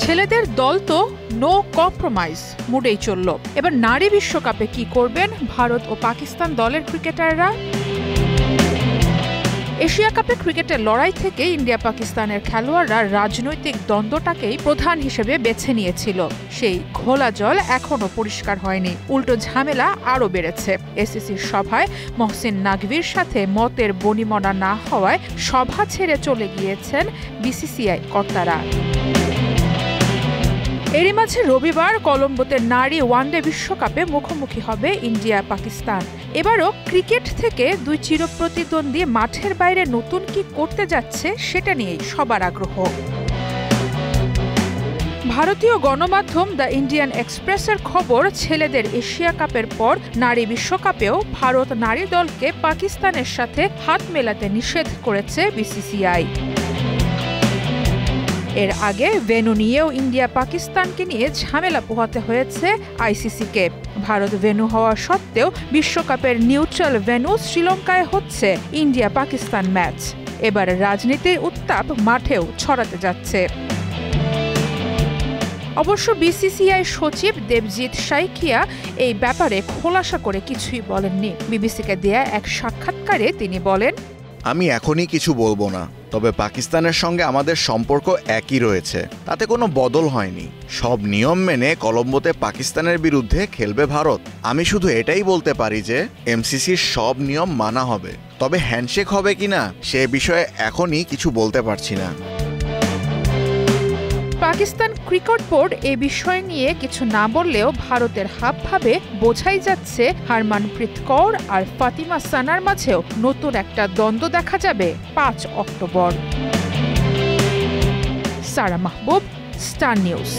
ছেলেদের দল তো নো কম্প্রোমাইজ মুডেই চলল। এবার নারী বিশ্বকাপে কি করবেন ভারত ও পাকিস্তান দলের ক্রিকেটাররা? এশিয়া কাপে ক্রিকেটের লড়াই থেকে ইন্ডিয়া পাকিস্তানের খেলোয়াড়রা রাজনৈতিক দ্বন্দ্বটাকেই প্রধান হিসেবে বেছে নিয়েছিল। সেই ঘোলা জল এখনো পরিষ্কার হয়নি, উল্টো ঝামেলা আরও বেড়েছে। এসিসির সভায় মহসিন নাকভির সাথে মতের বনিমনা না হওয়ায় সভা ছেড়ে চলে গিয়েছেন বিসিসিআই কর্তারা। এরই মাঝে রবিবার কলম্বোতে নারী ওয়ানডে বিশ্বকাপে মুখোমুখি হবে ইন্ডিয়া পাকিস্তান। এবারও ক্রিকেট থেকে দুই চিরপ্রতিদ্বন্দ্বী মাঠের বাইরে নতুন কি করতে যাচ্ছে সেটা নিয়েই সবার আগ্রহ। ভারতীয় গণমাধ্যম দ্য ইন্ডিয়ান এক্সপ্রেসের খবর, ছেলেদের এশিয়া কাপের পর নারী বিশ্বকাপেও ভারত নারী দলকে পাকিস্তানের সাথে হাত মেলাতে নিষেধ করেছে বিসিসিআই। এর আগে ভেন্যু নিয়েও ইন্ডিয়া পাকিস্তানকে নিয়ে ঝামেলা পোহাতে হয়েছে আইসিসিকে। ভারত ভেন্যু হওয়া সত্ত্বেও বিশ্বকাপের নিউট্রাল ভেন্যু শ্রীলঙ্কায় হচ্ছে ইন্ডিয়া পাকিস্তান ম্যাচ। এবার রাজনীতির উত্তাপ মাঠেও ছড়াতে যাচ্ছে। অবশ্য বিসিসিআই সচিব দেবজিৎ সাইকিয়া এই ব্যাপারে খোলাসা করে কিছুই বলেননি। বিবিসিকে দেয়া এক সাক্ষাৎকারে তিনি বলেন, আমি এখনই কিছু বলবো না, তবে পাকিস্তানের সঙ্গে আমাদের সম্পর্ক একই রয়েছে, তাতে কোনো বদল হয়নি। সব নিয়ম মেনে কলম্বোতে পাকিস্তানের বিরুদ্ধে খেলবে ভারত। আমি শুধু এটাই বলতে পারি যে এমসিসির সব নিয়ম মানা হবে, তবে হ্যান্ডশেক হবে কিনা সে বিষয়ে এখনই কিছু বলতে পারছি না। পাকিস্তান ক্রিকেট বোর্ড এ বিষয় নিয়ে কিছু না বললেও ভারতের হাবভাবে বোঝাই যাচ্ছে হরমনপ্রীত কৌর আর ফাতিমা সানার মাঝেও নতুন একটা দ্বন্দ্ব দেখা যাবে 5 অক্টোবর। সারা মাহবুব, স্টার নিউজ।